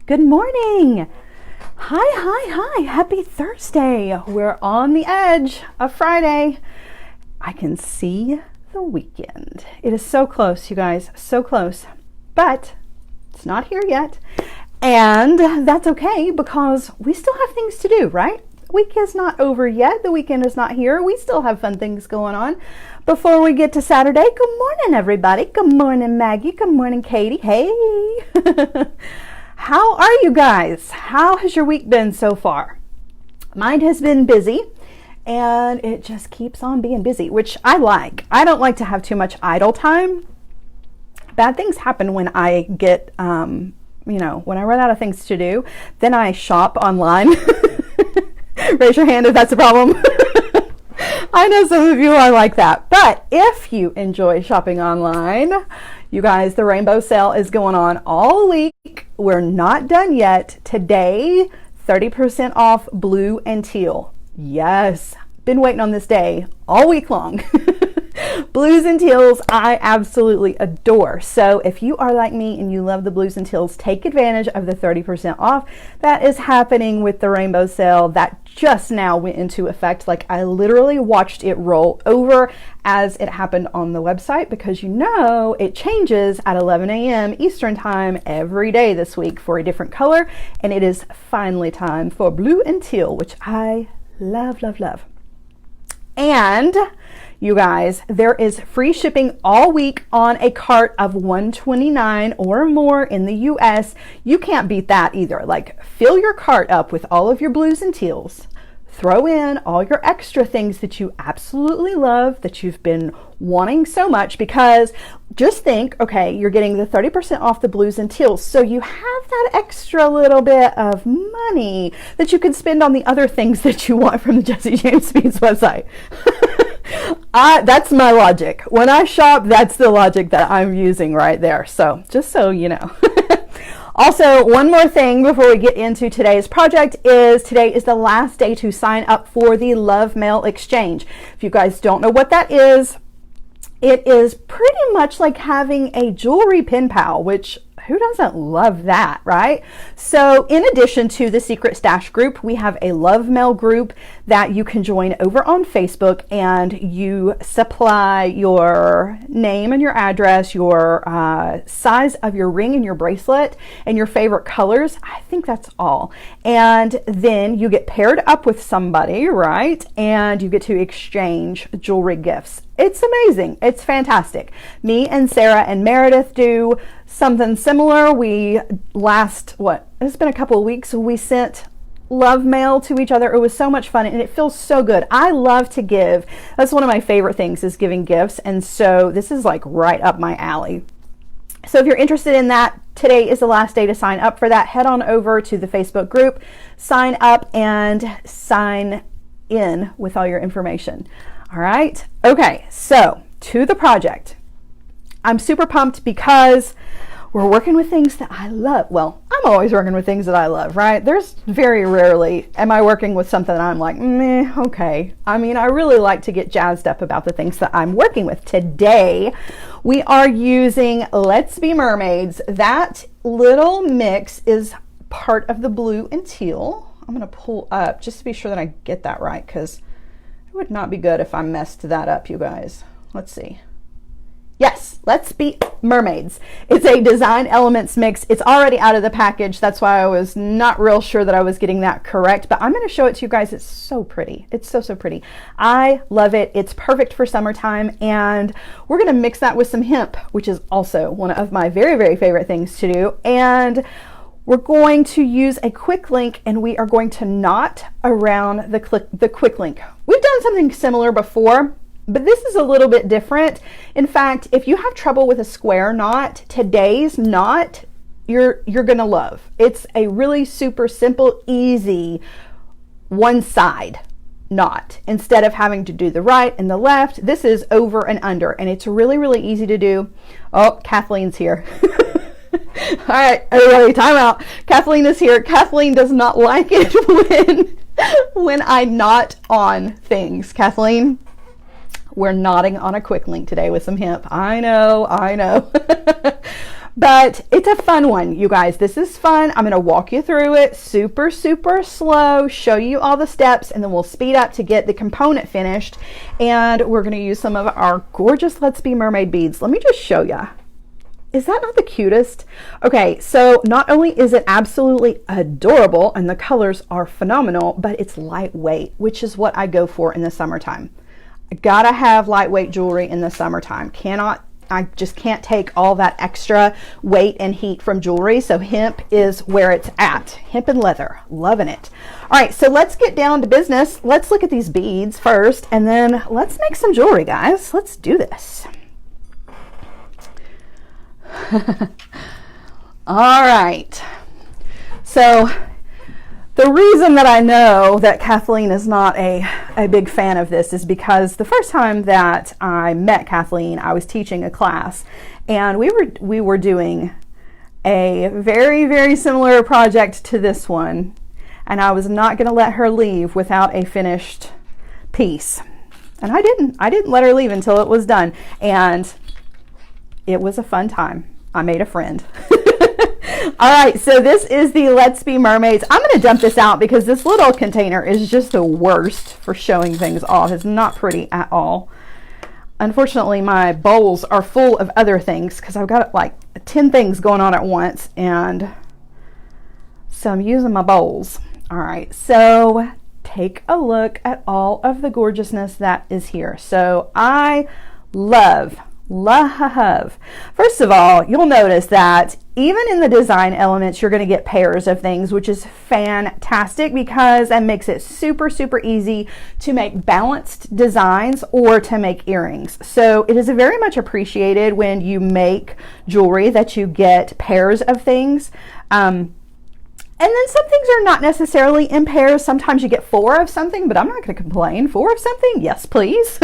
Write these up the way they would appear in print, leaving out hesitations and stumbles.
Good morning. Hi. Happy Thursday. We're on the edge of Friday. I can see the weekend. It is so close, you guys, so close. But it's not here yet. And that's okay because we still have things to do, right? The week is not over yet. The weekend is not here. We still have fun things going on before we get to Saturday. Good morning, everybody. Good morning, Maggie. Good morning, Katie. Hey. How are you guys? How has your week been so far? Mine has been busy, and it just keeps on being busy, which I like. I don't like to have too much idle time. Bad things happen when I get, when I run out of things to do. Then I shop online. Raise your hand if that's a problem. I know some of you are like that. But if you enjoy shopping online, you guys, the rainbow sale is going on all week. We're not done yet. Today, 30% off blue and teal. Yes, been waiting on this day all week long. Blues and teals, I absolutely adore. So if you are like me and you love the blues and teals, take advantage of the 30% off that is happening with the rainbow sale that just now went into effect. Like I literally watched it roll over as it happened on the website because it changes at 11 a.m. Eastern time every day this week for a different color. And it is finally time for blue and teal, which I love. And you guys, there is free shipping all week on a cart of $129 or more in the US. You can't beat that either. Like, fill your cart up with all of your blues and teals. Throw in all your extra things that you absolutely love, that you've been wanting so much, because just think, okay, you're getting the 30% off the blues and teals, so you have that extra little bit of money that you can spend on the other things that you want from the Jesse James Speeds website. That's my logic. When I shop, that's the logic that I'm using right there. So just so you know. Also, one more thing before we get into today's project is today is the last day to sign up for the Love Mail Exchange. If you guys don't know what that is, it is pretty much like having a jewelry pen pal, which who doesn't love that, right? So in addition to the Secret Stash group, we have a Love Mail group that you can join over on Facebook, and you supply your name and your address, your size of your ring and your bracelet, and your favorite colors. I think that's all. And then you get paired up with somebody, right? And you get to exchange jewelry gifts. It's amazing. It's fantastic. Me and Sarah and Meredith do something similar. It's been a couple of weeks. We sent love mail to each other. It was so much fun and it feels so good. I love to give. That's one of my favorite things, is giving gifts. And so this is like right up my alley. So if you're interested in that, today is the last day to sign up for that. Head on over to the Facebook group, sign up, and sign in with all your information. All right. Okay. So to the project. I'm super pumped because we're working with things that I love. Well, I'm always working with things that I love, right? There's very rarely am I working with something that I'm like, meh, okay. I mean, I really like to get jazzed up about the things that I'm working with. Today, we are using Let's Be Mermaids. That little mix is part of the blue and teal. I'm going to pull up just to be sure that I get that right, because it would not be good if I messed that up, you guys. Let's see. Yes, Let's Be Mermaids. It's a Design Elements mix. It's already out of the package. That's why I was not real sure that I was getting that correct, but I'm going to show it to you guys. It's so pretty. It's so pretty. I love it. It's perfect for summertime, and we're going to mix that with some hemp, which is also one of my very favorite things to do. And we're going to use a quick link, and we are going to knot around the quick link. We've done something similar before, but this is a little bit different. In fact, if you have trouble with a square knot, today's knot you're gonna love. It's a really super simple, easy one side knot. Instead of having to do the right and the left, this is over and under, and it's really easy to do. Oh, Kathleen's here. All right, everybody, time out. Kathleen is here. Kathleen does not like it when I knot on things. Kathleen, we're knotting on a quick link today with some hemp. I know. But it's a fun one, you guys. This is fun. I'm going to walk you through it super, super slow, show you all the steps, and then we'll speed up to get the component finished. And we're going to use some of our gorgeous Let's Be Mermaid beads. Let me just show you. Is that not the cutest? Okay, so not only is it absolutely adorable and the colors are phenomenal, but it's lightweight, which is what I go for in the summertime. I gotta have lightweight jewelry in the summertime. I just can't take all that extra weight and heat from jewelry. So hemp is where it's at. Hemp and leather, loving it. All right, so let's get down to business. Let's look at these beads first, and then let's make some jewelry, guys. Let's do this. All right. So the reason that I know that Kathleen is not a big fan of this is because the first time that I met Kathleen, I was teaching a class, and we were doing a very, very similar project to this one, and I was not going to let her leave without a finished piece. And I didn't let her leave until it was done, and it was a fun time. I made a friend. All right, so this is the Let's Be Mermaids. I'm going to dump this out because this little container is just the worst for showing things off. It's not pretty at all. Unfortunately, my bowls are full of other things because I've got like 10 things going on at once, and so I'm using my bowls. All right, so take a look at all of the gorgeousness that is here. So I love. First of all, you'll notice that even in the design elements, you're going to get pairs of things, which is fantastic because it makes it super, super easy to make balanced designs or to make earrings. So it is very much appreciated when you make jewelry that you get pairs of things. And then some things are not necessarily in pairs. Sometimes you get 4 of something, but I'm not going to complain. 4 of something? Yes, please.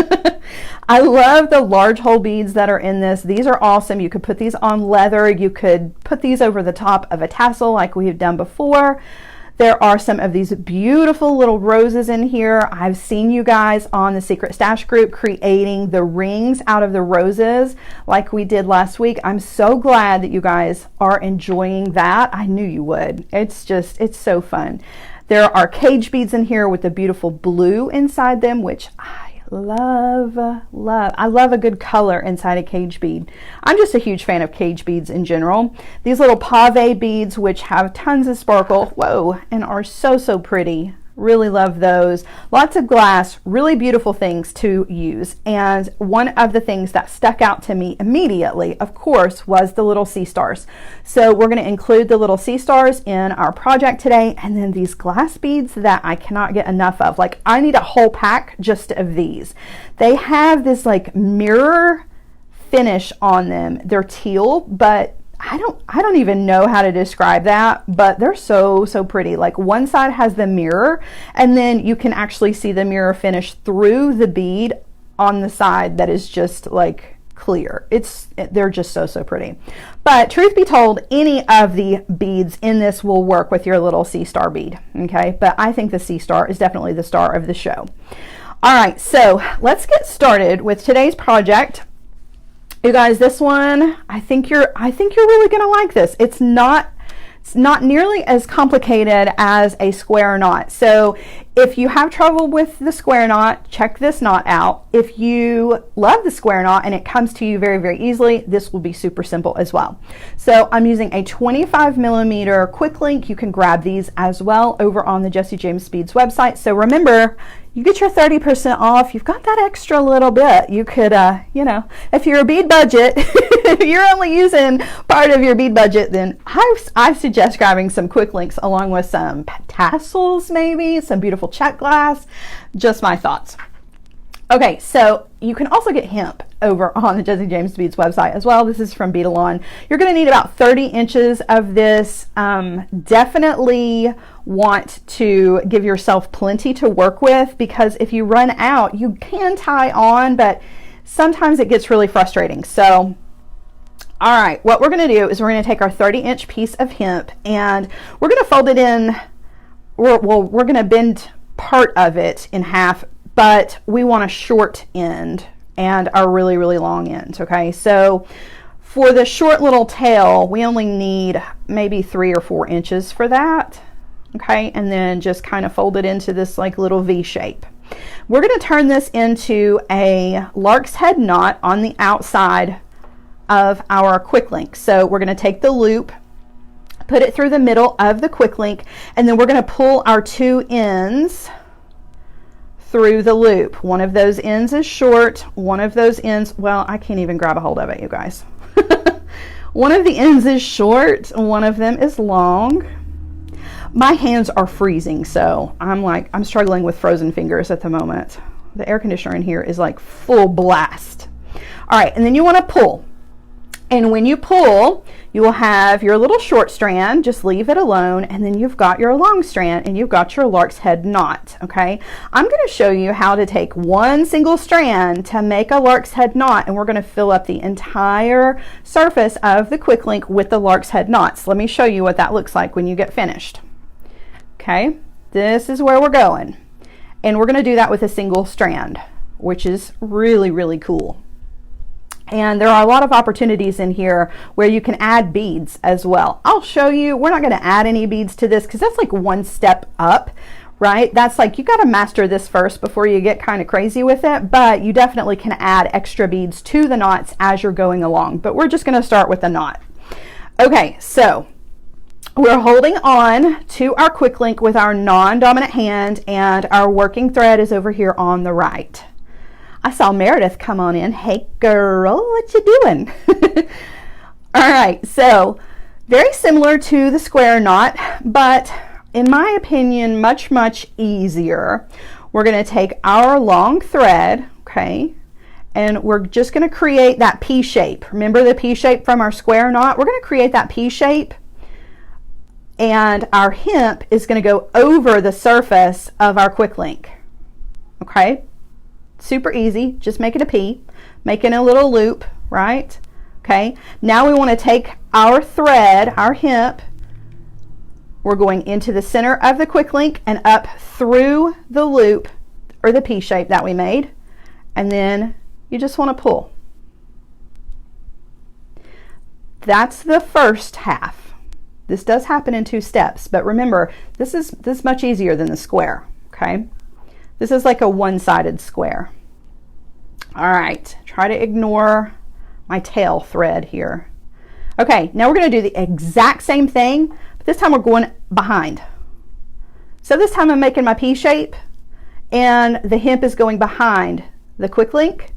I love the large hole beads that are in this. These are awesome. You could put these on leather. You could put these over the top of a tassel like we have done before. There are some of these beautiful little roses in here. I've seen you guys on the Secret Stash group creating the rings out of the roses like we did last week. I'm so glad that you guys are enjoying that. I knew you would. It's so fun. There are cage beads in here with the beautiful blue inside them, which I love. I love a good color inside a cage bead. I'm just a huge fan of cage beads in general. These little pave beads, which have tons of sparkle, whoa, and are so, so pretty. Really love those. Lots of glass, really beautiful things to use. And one of the things that stuck out to me immediately, of course, was the little sea stars. So we're going to include the little sea stars in our project today. And then these glass beads that I cannot get enough of. Like, I need a whole pack just of these. They have this like mirror finish on them. They're teal, but I don't even know how to describe that, but they're so, so pretty. Like, one side has the mirror, and then you can actually see the mirror finish through the bead on the side that is just like clear. They're just so, so pretty. But truth be told, any of the beads in this will work with your little sea star bead, okay? But I think the sea star is definitely the star of the show. All right, so let's get started with today's project. You guys, this one, I think you're really gonna like this. It's not nearly as complicated as a square knot. So if you have trouble with the square knot, check this knot out. If you love the square knot and it comes to you very, very easily, this will be super simple as well. So I'm using a 25mm quick link. You can grab these as well over on the Jesse James Beads website. So remember, you get your 30% off. You've got that extra little bit. You could, if you're a bead budget, if you're only using part of your bead budget, then I suggest grabbing some quick links along with some tassels, maybe some beautiful check glass. Just my thoughts. Okay, so you can also get hemp over on the Jesse James Beads website as well. This is from Beadalon. You're going to need about 30 inches of this. Definitely want to give yourself plenty to work with, because if you run out, you can tie on, but sometimes it gets really frustrating. So, all right, what we're going to do is we're going to take our 30-inch piece of hemp and we're going to fold it in. We're going to bend part of it in half, but we want a short end and a really, really long end. Okay, so For the short little tail, we only need maybe 3 or 4 inches for that. Okay, and then just kind of fold it into this like little V shape. We're going to turn this into a lark's head knot on the outside of our quick link. So we're going to take the loop, put it through the middle of the quick link, and then we're going to pull our 2 ends through the loop. One of those ends is short, one of those ends, well, I can't even grab a hold of it, you guys. One of the ends is short, one of them is long. My hands are freezing, so I'm struggling with frozen fingers at the moment. The air conditioner in here is like full blast. All right, and then you want to pull. And when you pull, you will have your little short strand, just leave it alone, and then you've got your long strand and you've got your lark's head knot, okay? I'm going to show you how to take one single strand to make a lark's head knot, and we're going to fill up the entire surface of the quick link with the lark's head knots. Let me show you what that looks like when you get finished. Okay, this is where we're going. And we're going to do that with a single strand, which is really, really cool. And there are a lot of opportunities in here where you can add beads as well. I'll show you. We're not going to add any beads to this because that's like one step up, right? That's like you got to master this first before you get kind of crazy with it, but you definitely can add extra beads to the knots as you're going along. But we're just going to start with the knot. Okay, so we're holding on to our quick link with our non-dominant hand, and our working thread is over here on the right. I saw Meredith come on in. Hey girl, what you doing? All right, so very similar to the square knot, but in my opinion, much, much easier. We're going to take our long thread, okay, and we're just going to create that P shape. Remember the P shape from our square knot? We're going to create that P shape, and our hemp is going to go over the surface of our quick link, okay? Super easy, just making a P, making a little loop, right? Okay, now we want to take our thread, our hemp, we're going into the center of the quick link and up through the loop or the P shape that we made, and then you just want to pull. That's the first half. This does happen in 2 steps, but remember, this is much easier than the square, okay? This is like a one-sided square. All right, try to ignore my tail thread here. Okay, now we're going to do the exact same thing, but this time we're going behind. So this time I'm making my P shape, and the hemp is going behind the quick link.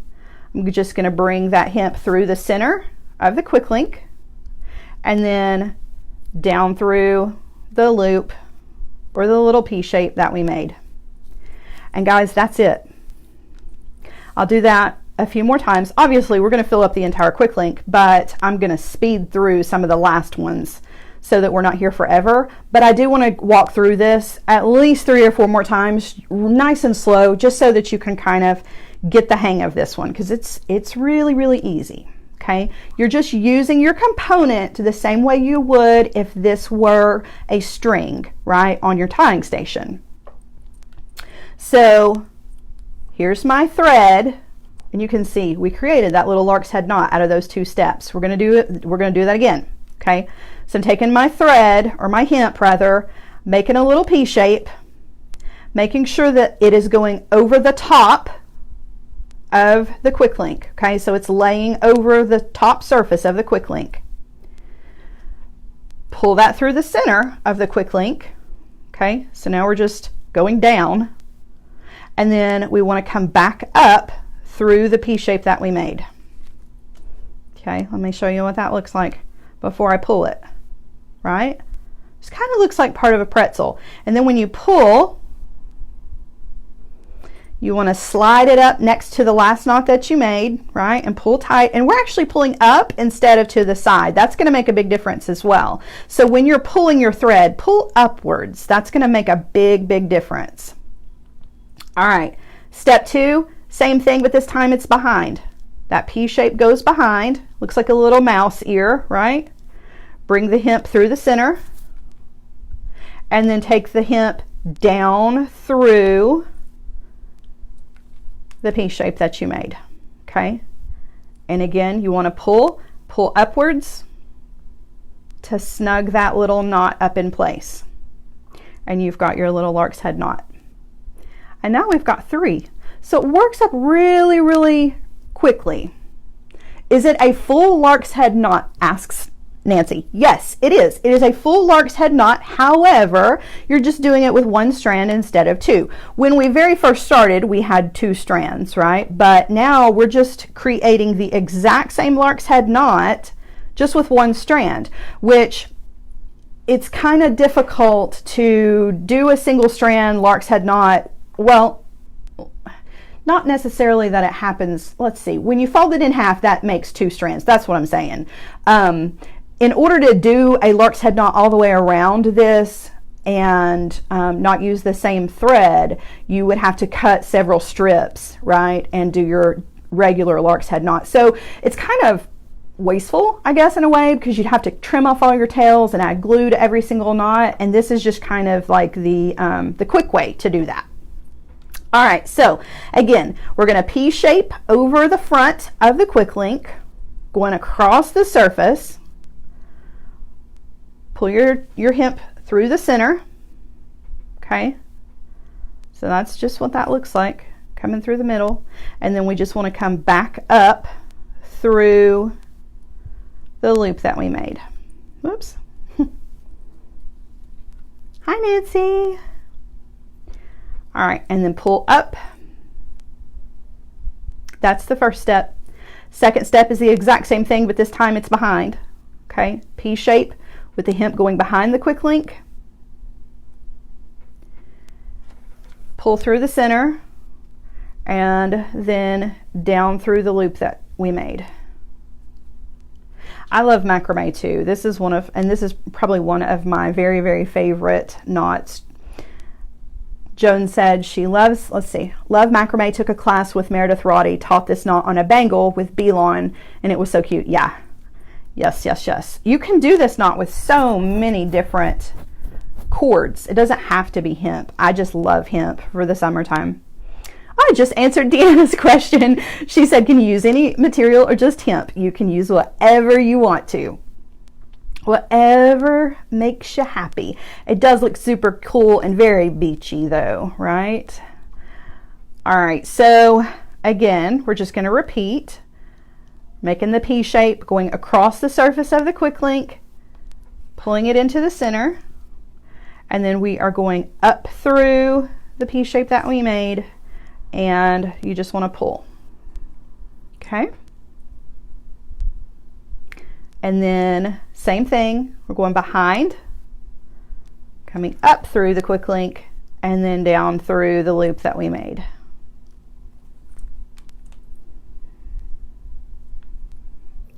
I'm just going to bring that hemp through the center of the quick link, and then down through the loop or the little P shape that we made. And guys, that's it. I'll do that a few more times. Obviously, we're going to fill up the entire quick link, but I'm going to speed through some of the last ones so that we're not here forever. But I do want to walk through this at least 3 or 4 more times, nice and slow, just so that you can kind of get the hang of this one, because it's really, really easy. Okay, you're just using your component the same way you would if this were a string, right, on your tying station. So here's my thread, and you can see we created that little lark's head knot out of those 2 steps. We're going to do that again. Okay, so I'm taking my thread, or my hemp rather, making a little P shape, making sure that it is going over the top of the quick link. Okay, so it's laying over the top surface of the quick link. Pull that through the center of the quick link. Okay, so now we're just going down, and then we want to come back up through the P shape that we made. Okay, let me show you what that looks like before I pull it. Right, this kind of looks like part of a pretzel, and then when you pull, you want to slide it up next to the last knot that you made, right, and pull tight. And we're actually pulling up instead of to the side. That's going to make a big difference as well. So when you're pulling your thread, pull upwards. That's going to make a big, big difference. All right, step 2, same thing, but this time it's behind. That P shape goes behind. Looks like a little mouse ear, right? Bring the hemp through the center, and then take the hemp down through the P shape that you made. Okay, and again, you want to pull pull upwards to snug that little knot up in place. And you've got your little lark's head knot. And now we've got 3. So it works up really, really quickly. Is it a full lark's head knot? Asks Nancy. Yes, it is. It is a full lark's head knot. However, you're just doing it with 1 strand instead of 2. When we very first started, we had 2 strands, right? But now we're just creating the exact same lark's head knot, just with 1 strand, which it's kind of difficult to do a single strand lark's head knot. Well, not necessarily that it happens. Let's see. When you fold it in half, that makes 2 strands. That's what I'm saying. In order to do a lark's head knot all the way around this and not use the same thread, you would have to cut several strips, right? And do your regular lark's head knot. So it's kind of wasteful, I guess, in a way, because you'd have to trim off all your tails and add glue to every single knot. And this is just kind of like the quick way to do that. All right, so again, we're going to P shape over the front of the quick link, going across the surface. Pull your hemp through the center. Okay, so that's just what that looks like, coming through the middle. And then we just want to come back up through the loop that we made. Whoops. Hi, Nancy. All right, and then pull up. That's the first step. Second step is the exact same thing, but this time it's behind. Okay, P shape with the hemp going behind the quick link. Pull through the center and then down through the loop that we made. I love macrame too. This is this is probably one of my very, very favorite knots. Joan said she loves, love macrame, took a class with Meredith Roddy, taught this knot on a bangle with beeline, and it was so cute. Yeah. Yes, yes, yes. You can do this knot with so many different cords. It doesn't have to be hemp. I just love hemp for the summertime. I just answered Deanna's question. She said, can you use any material or just hemp? You can use whatever you want to. Whatever makes you happy. It does look super cool and very beachy though, right? All right, so again, we're just going to repeat, making the P shape, going across the surface of the quick link, pulling it into the center, and then we are going up through the P shape that we made, and you just want to pull. Okay? And then same thing, we're going behind, coming up through the quick link, and then down through the loop that we made.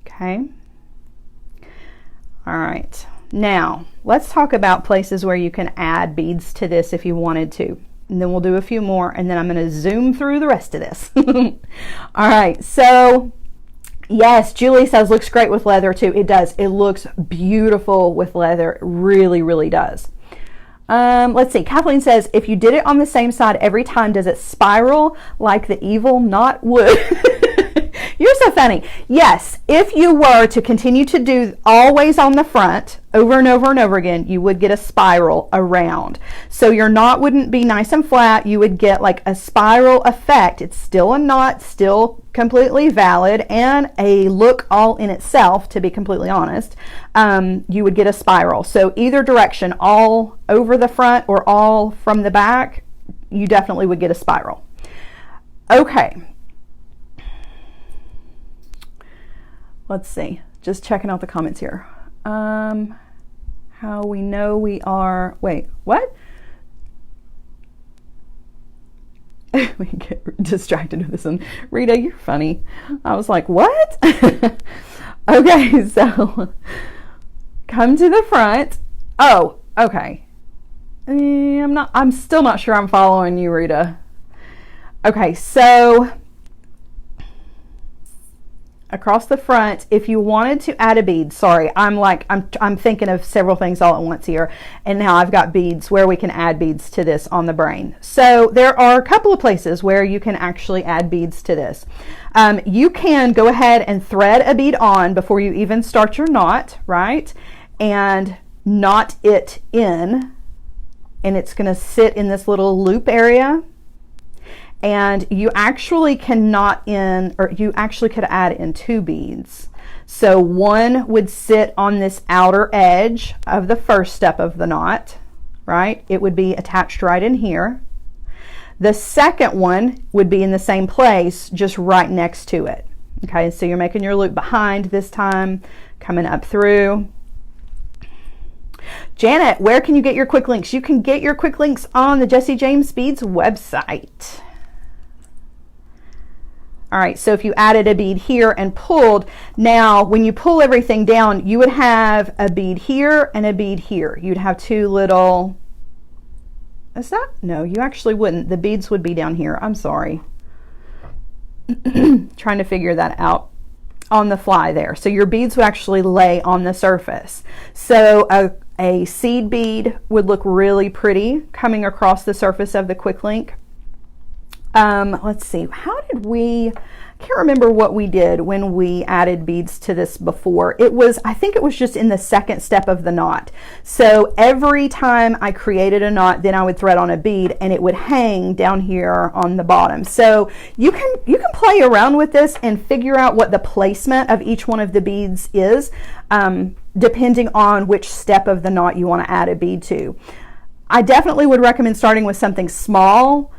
Okay. All right. Now, let's talk about places where you can add beads to this if you wanted to. And then we'll do a few more, and then I'm going to zoom through the rest of this. All right. So, yes, Julie says looks great with leather too. It does. It looks beautiful with leather. It really, really does. Let's see. Kathleen says, if you did it on the same side every time, does it spiral like the evil knot would? You're so funny. Yes, if you were to continue to do always on the front over and over and over again, you would get a spiral around. So your knot wouldn't be nice and flat. You would get like a spiral effect. It's still a knot, still completely valid, and a look all in itself, to be completely honest. You would get a spiral. So either direction, all over the front or all from the back, you definitely would get a spiral. Okay. Let's see, just checking out the comments here. How we know we are, wait, what? We get distracted with this one. Rita, you're funny. I was like, what? Okay, so come to the front. Oh, okay. I'm still not sure I'm following you, Rita. Okay, so across the front. If you wanted to add a bead, sorry, I'm thinking of several things all at once here, and now I've got beads where we can add beads to this on the brain. So there are a couple of places where you can actually add beads to this. You can go ahead and thread a bead on before you even start your knot, right? And knot it in, and it's going to sit in this little loop area. And you actually can knot in, or you actually could add in 2 beads. So one would sit on this outer edge of the first step of the knot, right? It would be attached right in here. The second one would be in the same place, just right next to it. Okay, so you're making your loop behind this time, coming up through. Janet, where can you get your quick links? You can get your quick links on the Jessie James Beads website. All right, so if you added a bead here and pulled, now when you pull everything down, you would have a bead here and a bead here. You'd have 2 little, is that? No, you actually wouldn't. The beads would be down here. I'm sorry. Trying to figure that out on the fly there. So your beads would actually lay on the surface. So a seed bead would look really pretty coming across the surface of the quick link. Let's see, how did we, I can't remember what we did when we added beads to this before. I think it was just in the second step of the knot. So every time I created a knot, then I would thread on a bead and it would hang down here on the bottom. So you can play around with this and figure out what the placement of each one of the beads is, depending on which step of the knot you want to add a bead to. I definitely would recommend starting with something small.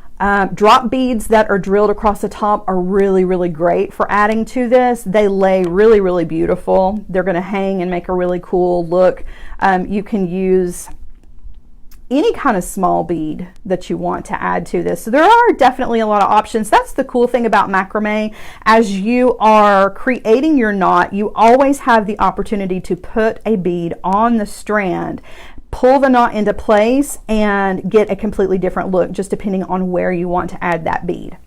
Drop beads that are drilled across the top are really, really great for adding to this. They lay really, really beautiful. They're going to hang and make a really cool look. You can use any kind of small bead that you want to add to this. So there are definitely a lot of options. That's the cool thing about macrame. As you are creating your knot, you always have the opportunity to put a bead on the strand, pull the knot into place, and get a completely different look just depending on where you want to add that bead.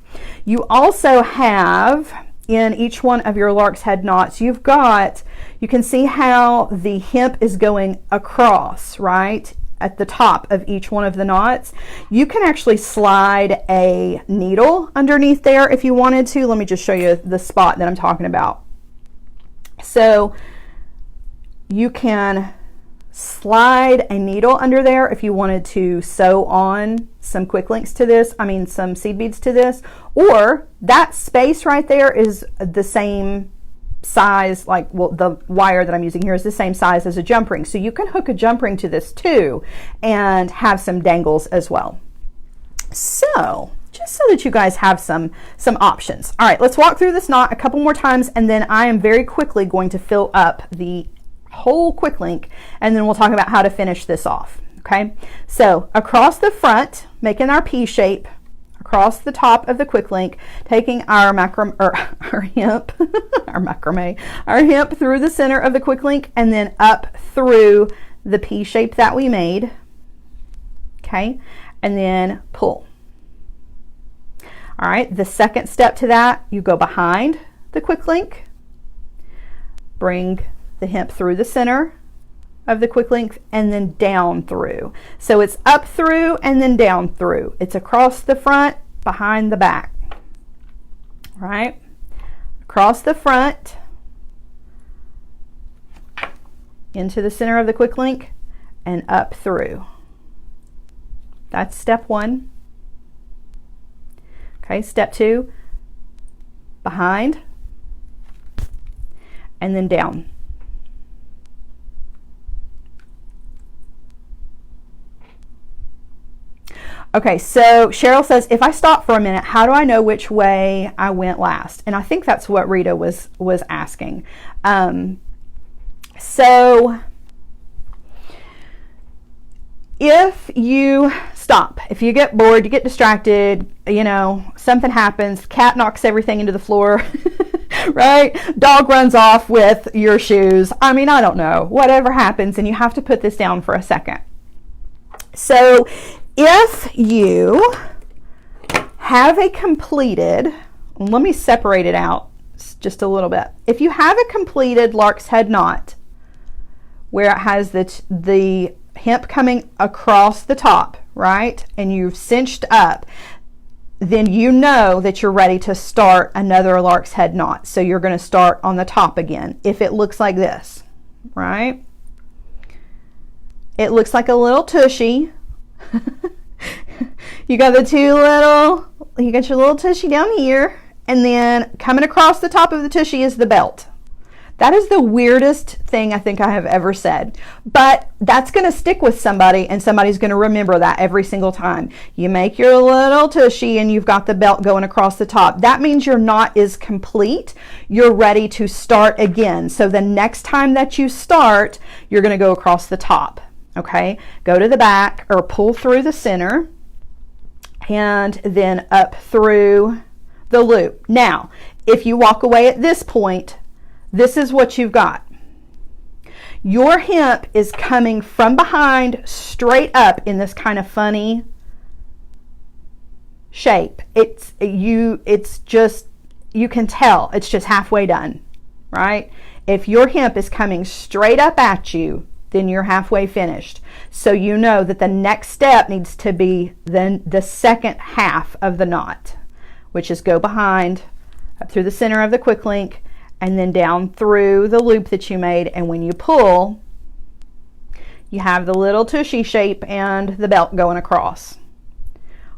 You also have in each one of your lark's head knots, you can see how the hemp is going across, right? At the top of each one of the knots. You can actually slide a needle underneath there if you wanted to. Let me just show you the spot that I'm talking about. So you can slide a needle under there if you wanted to sew on some quick links to this, some seed beads to this, or that space right there is the same size, the wire that I'm using here is the same size as a jump ring. So you can hook a jump ring to this too and have some dangles as well. So just so that you guys have some options. All right, let's walk through this knot a couple more times, and then I am very quickly going to fill up the whole quick link, and then we'll talk about how to finish this off. Okay, so across the front, making our P shape across the top of the quick link, taking our hemp our hemp through the center of the quick link, and then up through the P shape that we made. Okay, and then pull. All right, the second step to that, you go behind the quick link, bring the hemp through the center of the quick link, and then down through. So it's up through and then down through. It's across the front, behind the back. Right? Across the front, into the center of the quick link, and up through. That's step 1. Okay, step 2, behind, and then down. Okay, so Cheryl says, if I stop for a minute, how do I know which way I went last? And I think that's what Rita was asking. So if you stop, if you get bored, you get distracted, something happens, cat knocks everything into the floor, right? Dog runs off with your shoes. I don't know, whatever happens, and you have to put this down for a second. So if you have a completed, let me separate it out just a little bit. If you have a completed Lark's head knot where it has the hemp coming across the top, right, and you've cinched up, then you know that you're ready to start another Lark's head knot. So you're going to start on the top again. If it looks like this, right, it looks like a little tushy. You got you got your little tushy down here, and then coming across the top of the tushy is the belt. That is the weirdest thing I think I have ever said, but that's going to stick with somebody, and somebody's going to remember that every single time. You make your little tushy and you've got the belt going across the top. That means your knot is complete. You're ready to start again. So the next time that you start, you're going to go across the top. Okay, go to the back or pull through the center and then up through the loop. Now, if you walk away at this point, this is what you've got. Your hemp is coming from behind straight up in this kind of funny shape. It's just, you can tell it's just halfway done, right? If your hemp is coming straight up at you, then you're halfway finished. So you know that the next step needs to be then the second half of the knot, which is go behind, up through the center of the quick link, and then down through the loop that you made. And when you pull, you have the little tushy shape and the belt going across,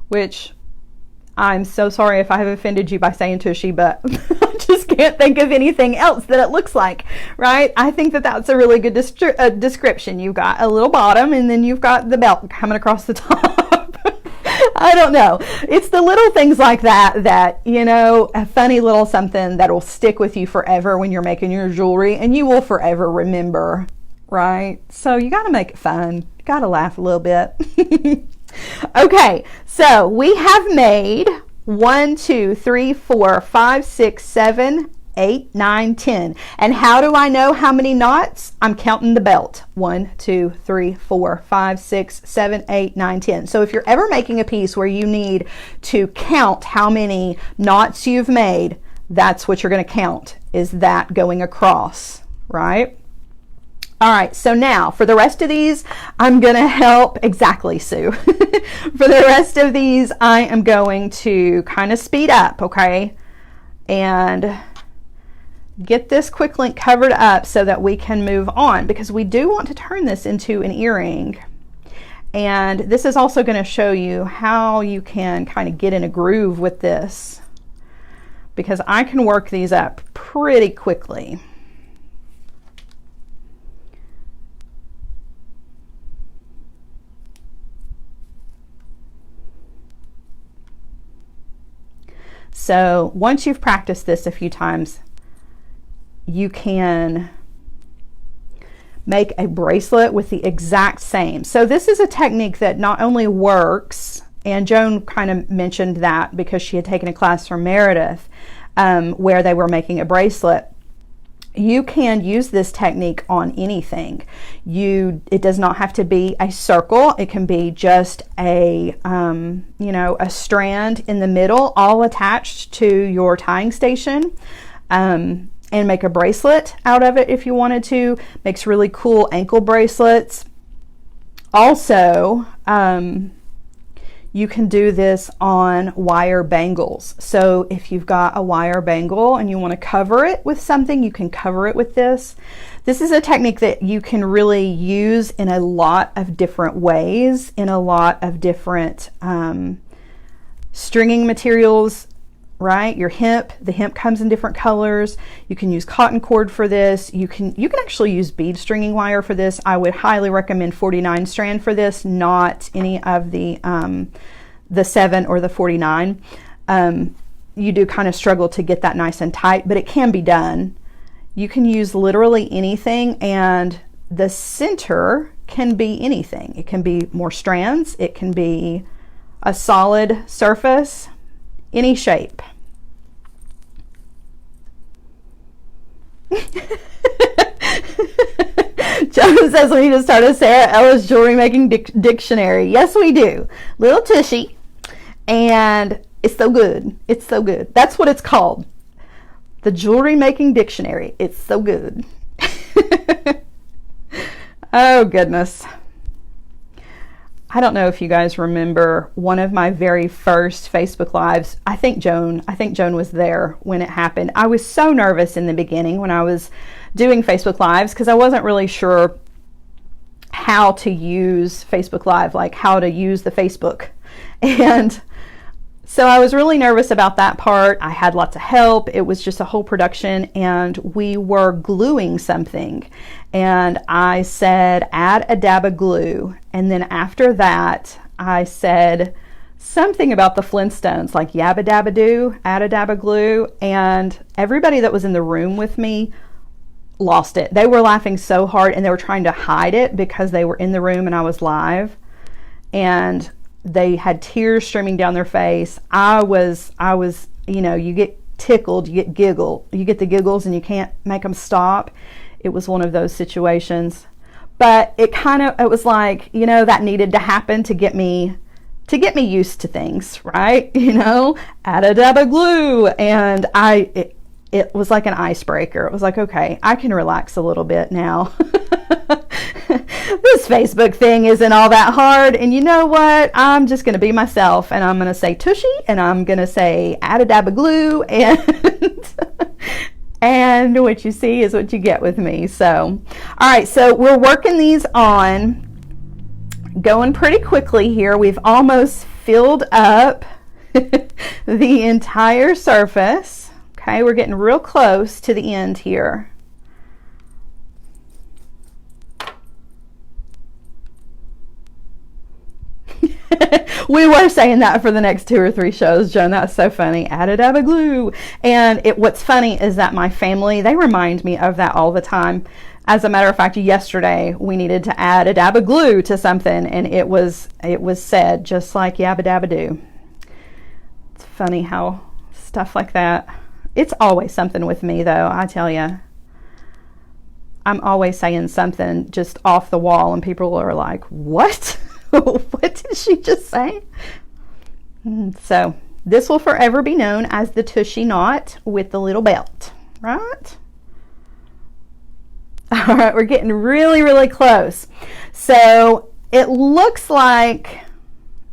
which I'm so sorry if I have offended you by saying tushy, but I just can't think of anything else that it looks like, right? I think that that's a really good description. You've got a little bottom, and then you've got the belt coming across the top. I don't know. It's the little things like that, you know, a funny little something that will stick with you forever when you're making your jewelry, and you will forever remember, right? So you got to make it fun. You got to laugh a little bit. Okay, so we have made 1, 2, 3, 4, 5, 6, 7, 8, 9, 10. And how do I know how many knots? I'm counting the belt. 1, 2, 3, 4, 5, 6, 7, 8, 9, 10. So if you're ever making a piece where you need to count how many knots you've made, that's what you're going to count, is that going across, right? All right, so now for the rest of these, I'm going to help, exactly, Sue. For the rest of these, I am going to kind of speed up, okay? And get this quick link covered up so that we can move on, because we do want to turn this into an earring. And this is also going to show you how you can kind of get in a groove with this, because I can work these up pretty quickly. So once you've practiced this a few times, you can make a bracelet with the exact same. So this is a technique that not only works, and Joan kind of mentioned that because she had taken a class from Meredith where they were making a bracelet. You can use this technique on anything. It does not have to be a circle. It can be just a, you know, a strand in the middle, all attached to your tying station, and make a bracelet out of it if you wanted to. Makes really cool ankle bracelets. Also, you can do this on wire bangles. So if you've got a wire bangle and you want to cover it with something, you can cover it with this. This is a technique that you can really use in a lot of different ways, in a lot of different stringing materials, right? Your hemp, the hemp comes in different colors. You can use cotton cord for this. You can actually use bead stringing wire for this. I would highly recommend 49 strand for this, not any of the 7 or the 49. You do kind of struggle to get that nice and tight, but it can be done. You can use literally anything, and the center can be anything. It can be more strands. It can be a solid surface, any shape. Joan says we need to start a Sarah Ellis jewelry making dictionary. Yes, we do. Little tushy, and it's so good. It's so good. That's what it's called. The Jewelry Making Dictionary. It's so good. Oh, goodness. I don't know if you guys remember one of my very first Facebook Lives. I think Joan was there when it happened. I was so nervous in the beginning when I was doing Facebook Lives because I wasn't really sure how to use Facebook Live, like how to use the Facebook. And so I was really nervous about that part. I had lots of help. It was just a whole production, and we were gluing something. And I said, add a dab of glue. And then after that, I said something about the Flintstones, like yabba dabba doo, add a dab of glue. And everybody that was in the room with me lost it. They were laughing so hard, and they were trying to hide it because they were in the room and I was live. And they had tears streaming down their face. I was, you know, you get tickled, you get the giggles and you can't make them stop. It was one of those situations, but it was like, you know, that needed to happen to get me used to things, right? You know, add a dab of glue. And it was like an icebreaker. It was like, okay, I can relax a little bit now. This Facebook thing isn't all that hard. And you know what? I'm just going to be myself, and I'm going to say tushy, and I'm going to say add a dab of glue, and and what you see is what you get with me. So, all right, so we're working these on, going pretty quickly here. We've almost filled up the entire surface. Okay, we're getting real close to the end here. We were saying that for the next 2 or 3 shows, Joan. That's so funny. Add a dab of glue. And what's funny is that my family, they remind me of that all the time. As a matter of fact, yesterday we needed to add a dab of glue to something, and it was said just like yabba dabba doo. It's funny how stuff like that. It's always something with me, though, I tell you. I'm always saying something just off the wall, and people are like, what? What did she just say? So this will forever be known as the tushy knot with the little belt, right? All right, we're getting really, really close. So it looks like,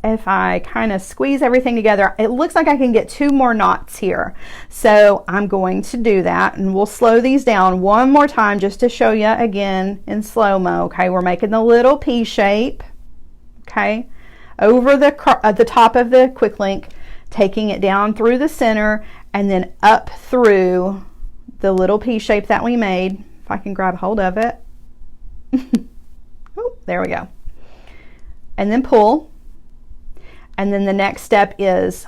if I kind of squeeze everything together, it looks like I can get 2 more knots here. So I'm going to do that, and we'll slow these down one more time just to show you again in slow-mo. Okay, we're making the little P shape. Okay, over the top of the quick link, taking it down through the center, and then up through the little P shape that we made. If I can grab hold of it. Oh, there we go. And then pull. And then the next step is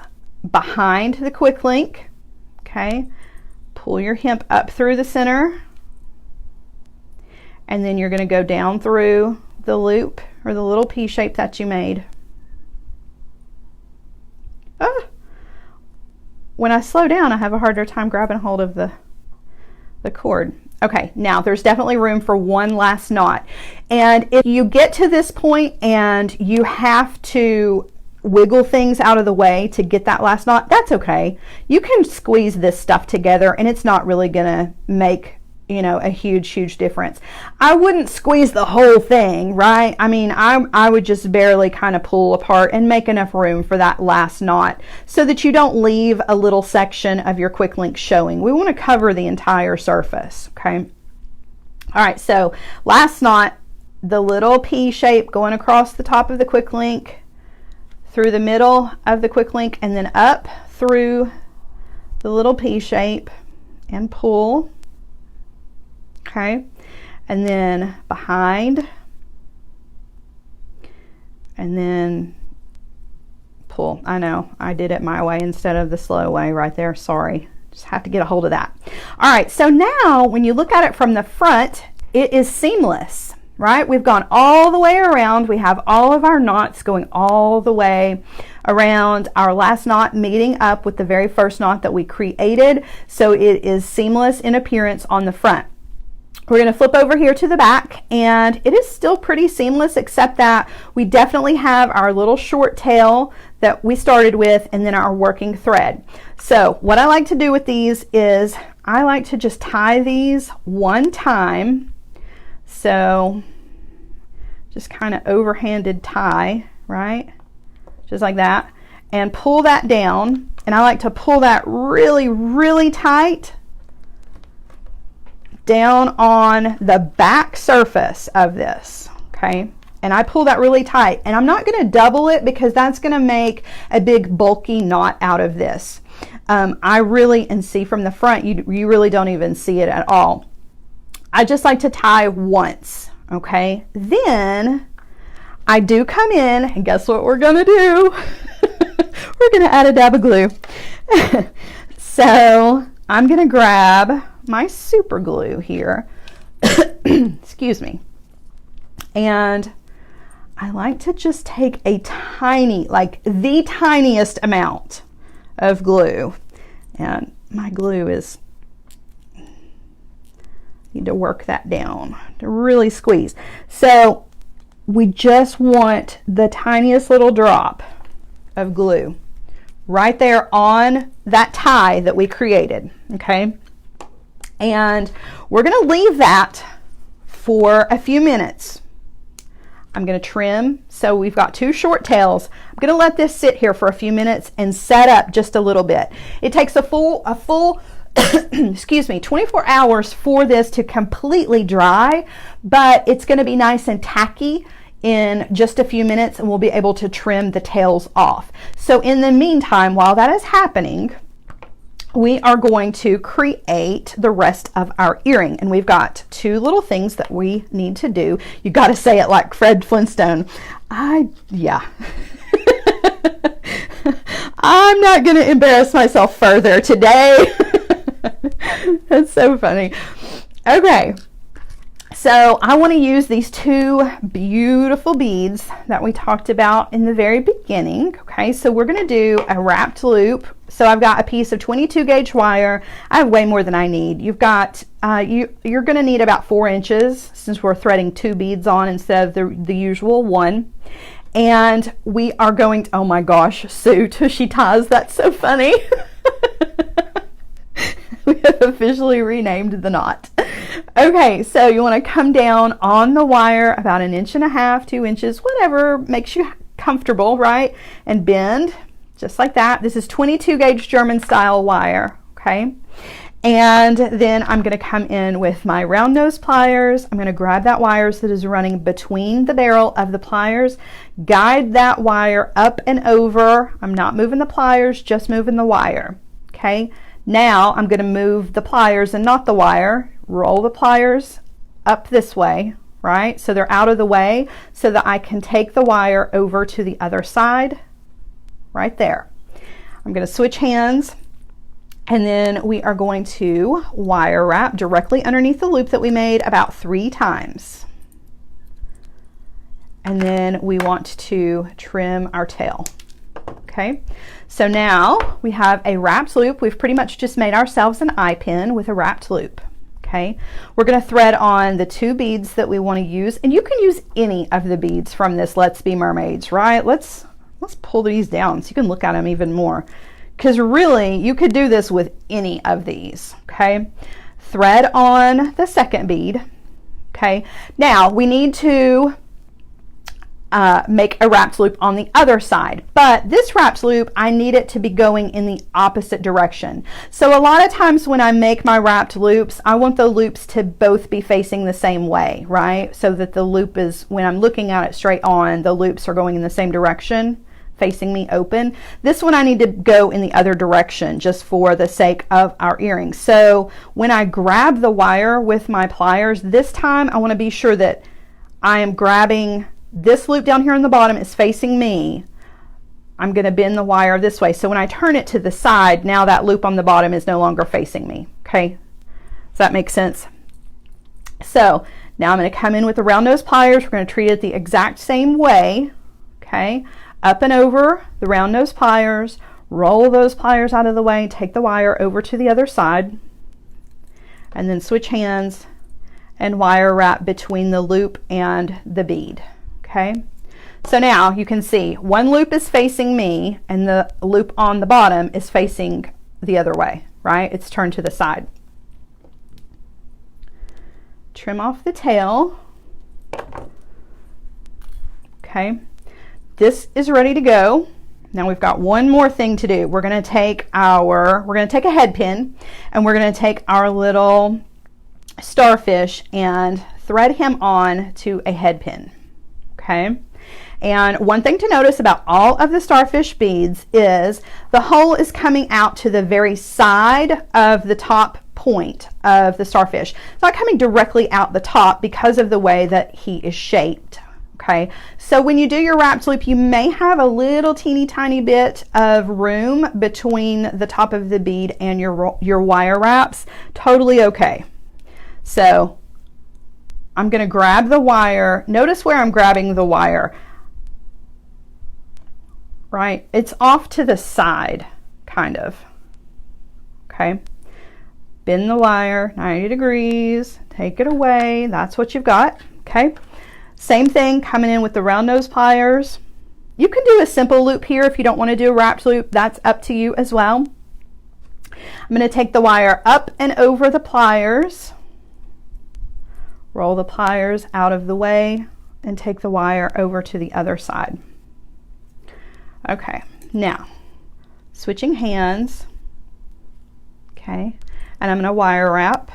behind the quick link. Okay, pull your hemp up through the center, and then you're going to go down through the loop or the little P shape that you made. When I slow down, I have a harder time grabbing hold of the cord. Okay, now there's definitely room for one last knot. And if you get to this point and you have to wiggle things out of the way to get that last knot, that's okay. You can squeeze this stuff together, and it's not really gonna make, you know, a huge difference. I wouldn't squeeze the whole thing, right? I mean, I would just barely kind of pull apart and make enough room for that last knot so that you don't leave a little section of your quick link showing. We want to cover the entire surface, okay? All right, so last knot, the little P shape going across the top of the quick link, through the middle of the quick link, and then up through the little P shape and pull. Okay, and then behind, and then pull. I know I did it my way instead of the slow way right there. Sorry, just have to get a hold of that. All right, so now when you look at it from the front, it is seamless, right? We've gone all the way around. We have all of our knots going all the way around, our last knot meeting up with the very first knot that we created, so it is seamless in appearance on the front. We're going to flip over here to the back, and it is still pretty seamless, except that we definitely have our little short tail that we started with, and then our working thread. So what I like to do with these is I like to just tie these one time. So just kind of overhanded tie, right? Just like that. And pull that down. And I like to pull that really, really tight down on the back surface of this, okay? And I pull that really tight. And I'm not gonna double it because that's gonna make a big bulky knot out of this. I really, and see from the front, you really don't even see it at all. I just like to tie once, okay? Then I do come in, and guess what we're gonna do? We're gonna add a dab of glue. So I'm gonna grab my super glue here. Excuse me. And I like to just take a tiny, like the tiniest amount of glue. And my glue is, need to work that down to really squeeze. So we just want the tiniest little drop of glue right there on that tie that we created, okay? And we're gonna leave that for a few minutes. I'm gonna trim, so we've got 2 short tails. I'm gonna let this sit here for a few minutes and set up just a little bit. It takes a full excuse me, 24 hours for this to completely dry, but it's gonna be nice and tacky in just a few minutes, and we'll be able to trim the tails off. So in the meantime, while that is happening, we are going to create the rest of our earring. And we've got 2 little things that we need to do. You got to say it like Fred Flintstone. Yeah. I'm not going to embarrass myself further today. That's so funny. Okay. So I want to use these 2 beautiful beads that we talked about in the very beginning. Okay, so we're going to do a wrapped loop. So I've got a piece of 22 gauge wire. I have way more than I need. You've got, you're going to need about 4 inches since we're threading 2 beads on instead of the usual 1. And we are going to, oh my gosh, Sue, she ties, that's so funny. We have officially renamed the knot. Okay, so you want to come down on the wire about 1.5 inches, 2 inches, whatever makes you comfortable, right? And bend just like that. This is 22 gauge German style wire, okay? And then I'm going to come in with my round nose pliers. I'm going to grab that wire that is running between the barrel of the pliers, guide that wire up and over. I'm not moving the pliers, just moving the wire, okay? Now I'm going to move the pliers and not the wire, roll the pliers up this way, right? So they're out of the way so that I can take the wire over to the other side, right there. I'm going to switch hands, and then we are going to wire wrap directly underneath the loop that we made about 3 times. And then we want to trim our tail. Okay, so now we have a wrapped loop. We've pretty much just made ourselves an eye pin with a wrapped loop. Okay, we're going to thread on the 2 beads that we want to use, and you can use any of the beads from this Let's Be Mermaids, right? Let's pull these down so you can look at them even more, because really you could do this with any of these. Okay, thread on the 2nd bead. Okay, now we need to make a wrapped loop on the other side, but this wrapped loop, I need it to be going in the opposite direction. So a lot of times when I make my wrapped loops, I want the loops to both be facing the same way, right? So that the loop is, when I'm looking at it straight on, the loops are going in the same direction, facing me open. This one I need to go in the other direction just for the sake of our earrings. So when I grab the wire with my pliers, this time I want to be sure that I am grabbing this loop down here on the bottom is facing me. I'm going to bend the wire this way. So when I turn it to the side, now that loop on the bottom is no longer facing me. Okay, does that make sense? So now I'm going to come in with the round nose pliers. We're going to treat it the exact same way. Okay, up and over the round nose pliers, roll those pliers out of the way, take the wire over to the other side, and then switch hands and wire wrap between the loop and the bead. Okay, so now you can see one loop is facing me and the loop on the bottom is facing the other way, right? It's turned to the side. trim off the tail. Okay, this is ready to go. Now we've got one more thing to do. We're going to take a head pin, and we're going to take our little starfish and thread him on to a head pin. Okay. And one thing to notice about all of the starfish beads is the hole is coming out to the very side of the top point of the starfish. It's not coming directly out the top because of the way that he is shaped. Okay, so when you do your wrapped loop, you may have a little teeny tiny bit of room between the top of the bead and your wire wraps. Totally okay. So I'm going to grab the wire. Notice where I'm grabbing the wire. Right, it's off to the side, kind of. Okay, bend the wire 90 degrees, take it away. That's what you've got. Okay, same thing coming in with the round nose pliers. You can do a simple loop here if you don't want to do a wrapped loop. That's up to you as well. I'm going to take the wire up and over the pliers, roll the pliers out of the way, and take the wire over to the other side. Okay, now switching hands. Okay, and I'm going to wire wrap.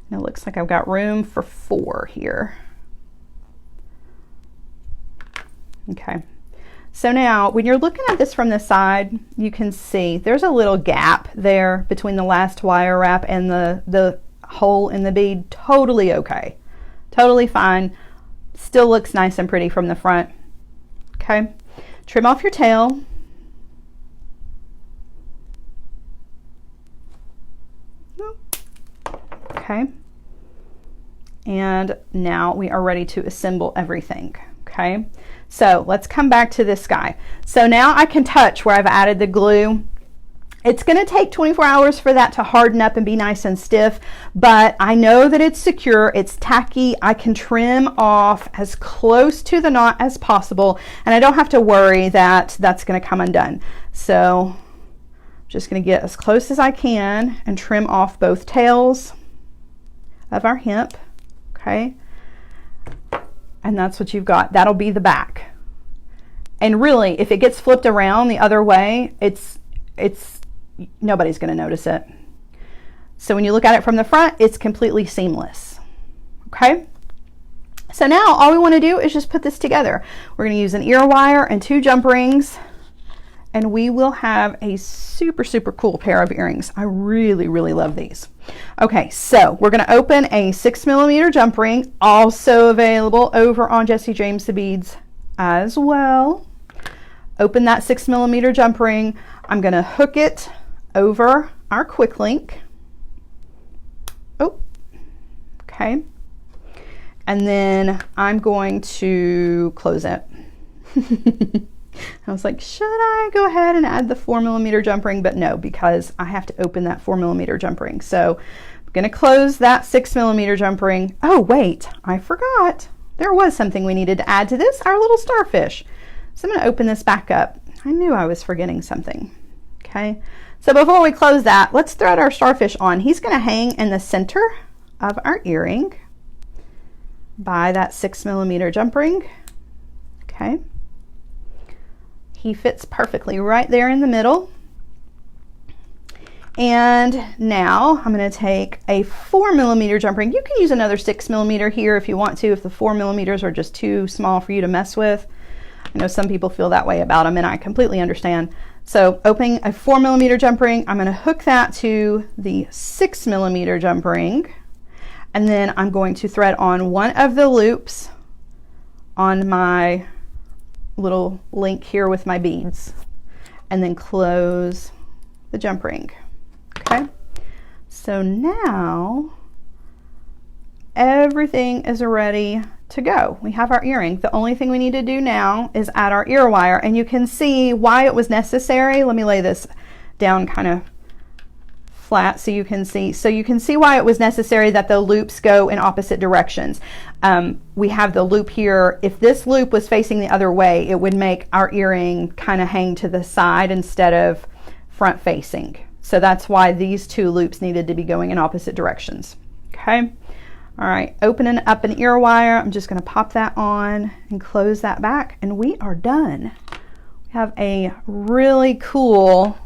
And it looks like I've got room for 4 here. Okay. So now when you're looking at this from the side, you can see there's a little gap there between the last wire wrap and the hole in the bead. Totally okay. Totally fine. Still looks nice and pretty from the front. Okay. Trim off your tail. Okay. And now we are ready to assemble everything. Okay. So let's come back to this guy. So now I can touch where I've added the glue. It's going to take 24 hours for that to harden up and be nice and stiff, but I know that it's secure, it's tacky. I can trim off as close to the knot as possible, and I don't have to worry that that's going to come undone. So I'm just going to get as close as I can and trim off both tails of our hemp. Okay. And that's what you've got. That'll be the back. And really, if it gets flipped around the other way, it's nobody's going to notice it. So when you look at it from the front, it's completely seamless. Okay? So now all we want to do is just put this together. We're going to use an ear wire and 2 jump rings, and we will have a super, super cool pair of earrings. I really, really love these. Okay, so we're going to open a 6mm jump ring, also available over on Jessie James the Beads as well. Open that 6mm jump ring. I'm going to hook it over our quick link. Oh, okay. And then I'm going to close it. I was like, should I go ahead and add the 4mm jump ring? But no, because I have to open that 4mm jump ring. So I'm going to close that 6mm jump ring. Oh, wait, I forgot. There was something we needed to add to this, our little starfish. So I'm going to open this back up. I knew I was forgetting something. Okay, so before we close that, let's thread our starfish on. He's going to hang in the center of our earring by that 6mm jump ring. Okay. He fits perfectly right there in the middle. And now I'm going to take a 4mm jump ring. You can use another 6mm here if you want to, if the 4mm are just too small for you to mess with. I know some people feel that way about them, and I completely understand. So opening a 4mm jump ring, I'm going to hook that to the 6mm jump ring, and then I'm going to thread on one of the loops on my little link here with my beads, and then close the jump ring. Okay, so now everything is ready to go. We have our earring. The only thing we need to do now is add our ear wire, and you can see why it was necessary. Let me lay this down kind of flat so you can see. So you can see why it was necessary that the loops go in opposite directions. We have the loop here. If this loop was facing the other way, it would make our earring kind of hang to the side instead of front facing. So that's why these two loops needed to be going in opposite directions. Okay. All right, opening up an ear wire. I'm just going to pop that on and close that back, and we are done. We have a really cool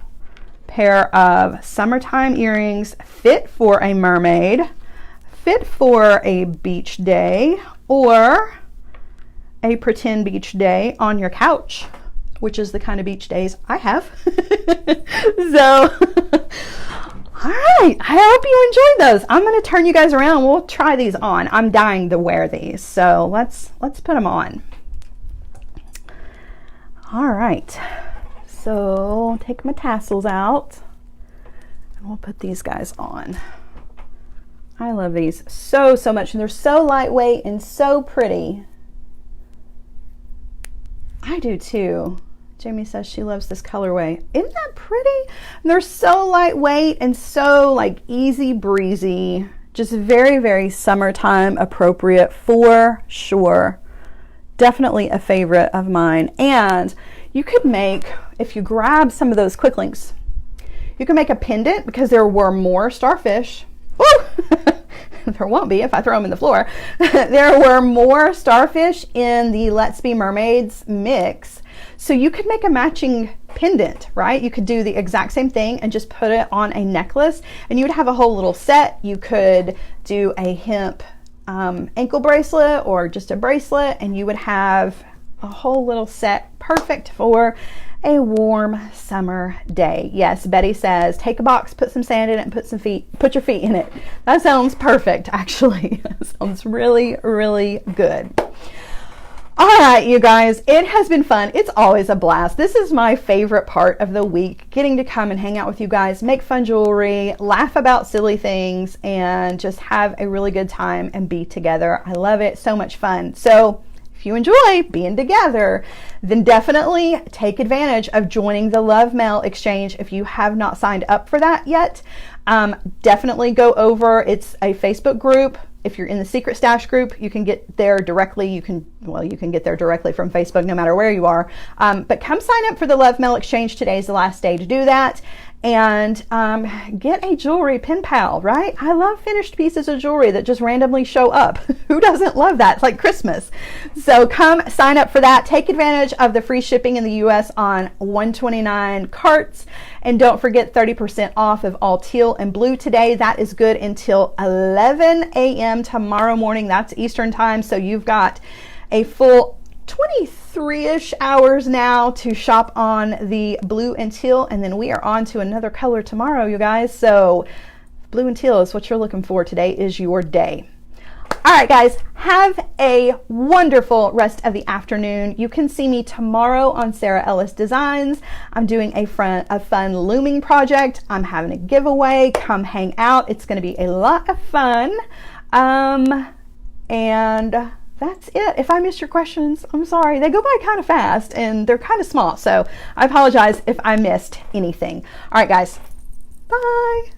pair of summertime earrings, fit for a mermaid, fit for a beach day, or a pretend beach day on your couch, which is the kind of beach days I have. So, all right, I hope you enjoyed those. I'm going to turn you guys around. We'll try these on. I'm dying to wear these, so let's put them on. All right, so take my tassels out, and we'll put these guys on. I love these so much, and they're so lightweight and so pretty. I do too. Jamie says she loves this colorway. Isn't that pretty? And they're so lightweight and so like easy breezy. Just very summertime appropriate for sure. Definitely a favorite of mine. And you could make, if you grab some of those quick links, you can make a pendant because there were more starfish. There won't be if I throw them in the floor. There were more starfish in the Let's Be Mermaids mix. So you could make a matching pendant, right? You could do the exact same thing and just put it on a necklace, and you would have a whole little set. You could do a hemp ankle bracelet or just a bracelet, and you would have a whole little set perfect for a warm summer day. Yes, Betty says, take a box, put some sand in it, and put your feet in it. That sounds perfect, actually. That sounds really good. All right, you guys, it has been fun. It's always a blast. This is my favorite part of the week, getting to come and hang out with you guys, make fun jewelry, laugh about silly things, and just have a really good time and be together. I love it. So much fun. So if you enjoy being together, then definitely take advantage of joining the Love Mail Exchange if you have not signed up for that yet. Definitely go over. It's a Facebook group. If you're in the Secret Stash group, you can get there directly. You can get there directly from Facebook no matter where you are. But come sign up for the Love Mail Exchange. Today is the last day to do that. And get a jewelry pen pal, right? I love finished pieces of jewelry that just randomly show up. Who doesn't love that? It's like Christmas. So come sign up for that. Take advantage of the free shipping in the US on 129 carts. And don't forget 30% off of all teal and blue today. That is good until 11 a.m. tomorrow morning. That's Eastern time. So you've got a full 23-ish hours now to shop on the blue and teal, and then we are on to another color tomorrow, you guys. So blue and teal is what you're looking for. Today is your day. All right, guys, have a wonderful rest of the afternoon. You can see me tomorrow on Sarah Ellis Designs. I'm doing a fun looming project. I'm having a giveaway. Come hang out. It's going to be a lot of fun. And that's it. If I missed your questions, I'm sorry. They go by kind of fast and they're kind of small. So I apologize if I missed anything. All right, guys. Bye.